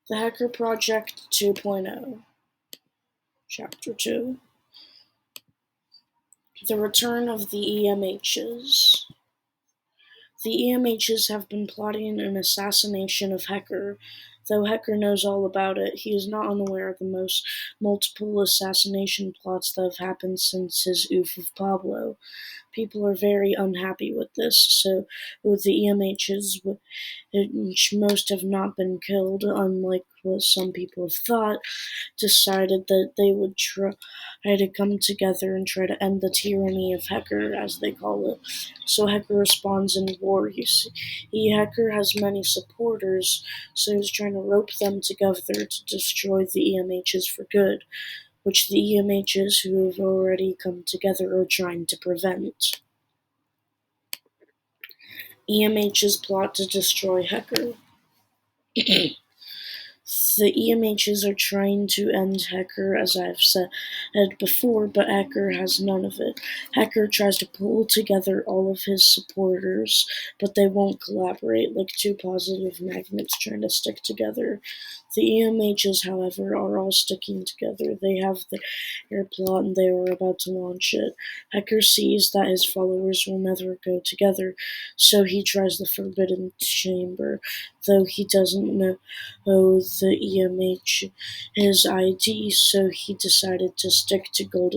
The Hacker Project 2.0, Chapter 2. The Return of the EMHs. The EMHs have been plotting an assassination of Hecker. Though Hecker knows all about it, he is not unaware of the multiple assassination plots that have happened since his oof of Pablo. People are very unhappy with this, so with the EMHs, which most have not been killed, unlike what some people have thought, decided that they would try to come together and try to end the tyranny of Hecker, as they call it. So Hecker responds in war. You see, Hecker has many supporters, so he's trying to rope them together to destroy the EMHs for good, which the EMHs who have already come together are trying to prevent. EMHs plot to destroy Hecker. The EMHs are trying to end Hecker, as I've said before, but Hecker has none of it. Hecker tries to pull together all of his supporters, but they won't collaborate, like two positive magnets trying to stick together. The EMHs, however, are all sticking together. They have their plot and they are about to launch it. Hecker sees that his followers will never go together, so he tries the Forbidden Chamber, though he doesn't know the EMH his ID, so he decided to stick to good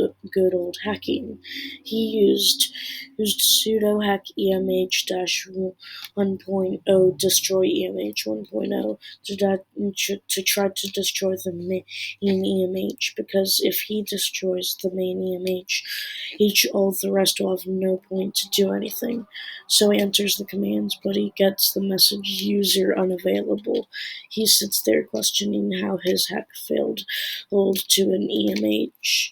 old hacking. He used pseudo-hack EMH-1.0 destroy EMH 1.0 to try to destroy the main EMH, because if he destroys the main EMH, all the rest will have no point to do anything. So he enters the commands, but he gets the message user unavailable. He sits there questioning how his hack failed to an EMH.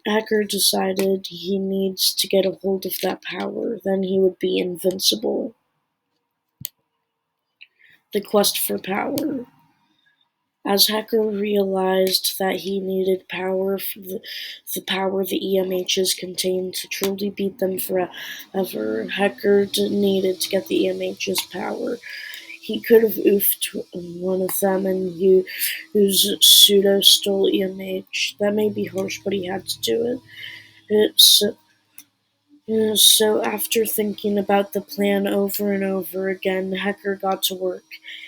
Hacker decided he needs to get a hold of that power, then he would be invincible. The quest for power. As Hacker realized that he needed power, the power the EMHs contained to truly beat them forever, Hacker needed to get the EMHs power. He could have oofed one of them and used pseudo-stole EMH. That may be harsh, but he had to do it. So after thinking about the plan over and over again, Hecker got to work.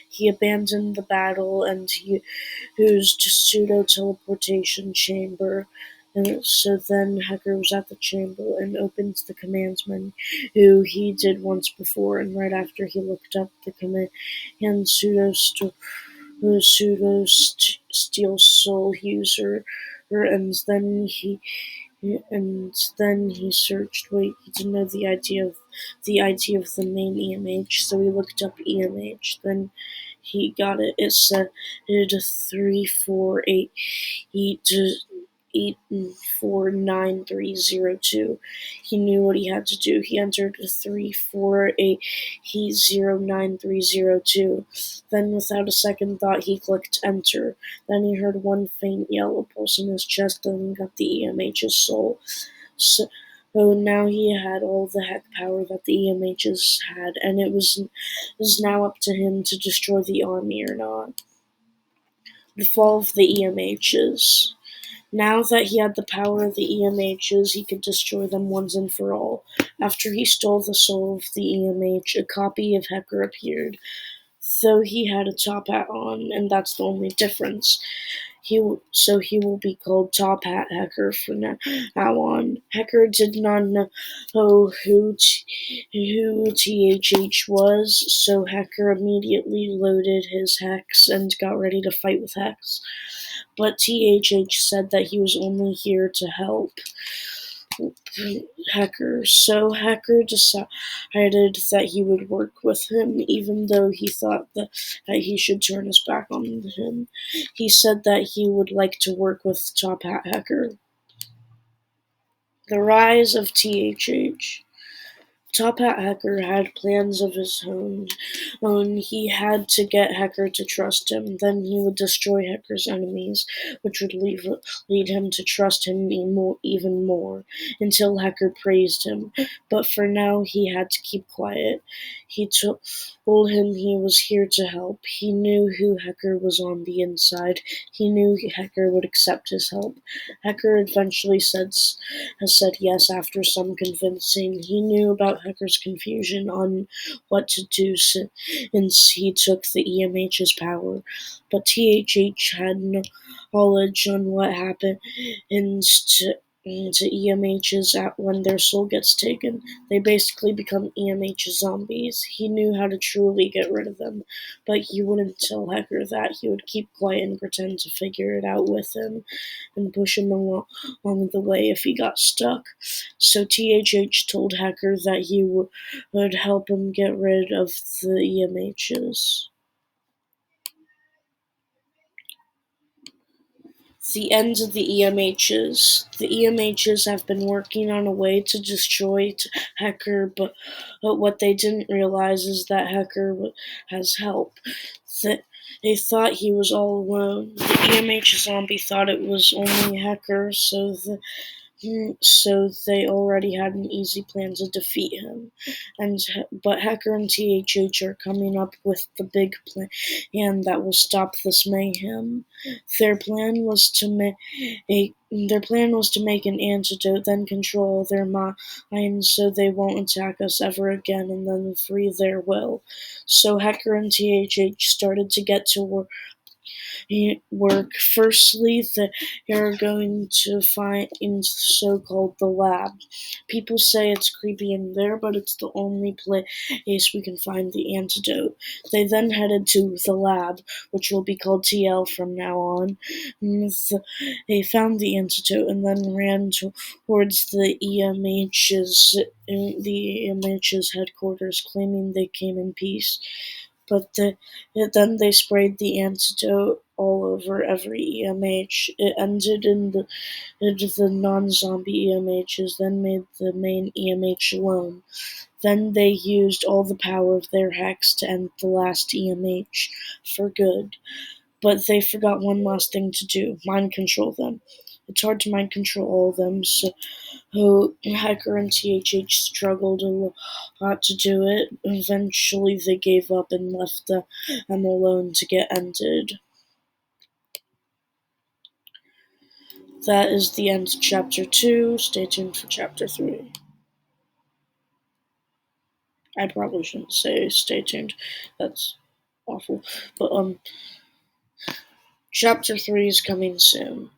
He abandoned the battle and he used pseudo-teleportation chamber. And so then Hecker was at the chamber and opened the commands menu he did once before, and right after he looked up the command pseudo-steal soul user, and then he searched. Wait, he didn't know the ID of the main EMH, so he looked up EMH. Then he got it. It said 3484930. He knew what he had to do. He entered 3480930. Then, without a second thought, he clicked enter. Then he heard one faint yellow pulse in his chest, and he got the EMH's soul. So now he had all the hack power that the EMHs had, and it was now up to him to destroy the army or not. The fall of the EMHs. Now that he had the power of the EMHs, he could destroy them once and for all. After he stole the soul of the EMH, a copy of Hecker appeared, though he had a top hat on, and that's the only difference. So he will be called Top Hat Hecker from now on. Hecker did not know who THH was, so Hecker immediately loaded his Hex and got ready to fight with Hex. But THH said that he was only here to help Hecker, so Hecker decided that he would work with him, even though he thought that he should turn his back on him. He said that he would like to work with Top Hat Hecker. The rise of THH. Top Hat Hacker had plans of his own. He had to get Hacker to trust him. Then he would destroy Hacker's enemies, which would lead him to trust him even more, until Hacker praised him. But for now, he had to keep quiet. He told him he was here to help. He knew who Hacker was on the inside. He knew Hacker would accept his help. Hacker eventually has said yes after some convincing. He knew about Hacker's confusion on what to do since he took the EMH's power, but THH had no knowledge on what happens to EMHs when their soul gets taken. They basically become EMH zombies. He knew how to truly get rid of them, but he wouldn't tell Hacker that. He would keep quiet and pretend to figure it out with him and push him along the way if he got stuck. So THH told Hacker that he would help him get rid of the EMHs. The end of the EMHs. The EMHs have been working on a way to destroy Hacker, but what they didn't realize is that Hacker has help. They thought he was all alone. The EMH zombie thought it was only Hacker, so they already had an easy plan to defeat him. But Hacker and THH are coming up with the big plan that will stop this mayhem. Their plan was to make an antidote, then control their minds so they won't attack us ever again, and then free their will. So Hacker and THH started to get to work. Firstly, they are going to find in so-called the lab. People say it's creepy in there, but it's the only place we can find the antidote. They then headed to the lab, which will be called TL from now on. They found the antidote and then ran towards the EMH's headquarters, claiming they came in peace. But then they sprayed the antidote all over every EMH. It ended in the non-zombie EMHs, then made the main EMH alone. Then they used all the power of their hacks to end the last EMH for good. But they forgot one last thing to do: mind control them. It's hard to mind control all of them, so Hacker and THH struggled a lot to do it. Eventually they gave up and left them alone to get ended. That is the end of Chapter 2. Stay tuned for Chapter 3. I probably shouldn't say stay tuned. That's awful. But, Chapter 3 is coming soon.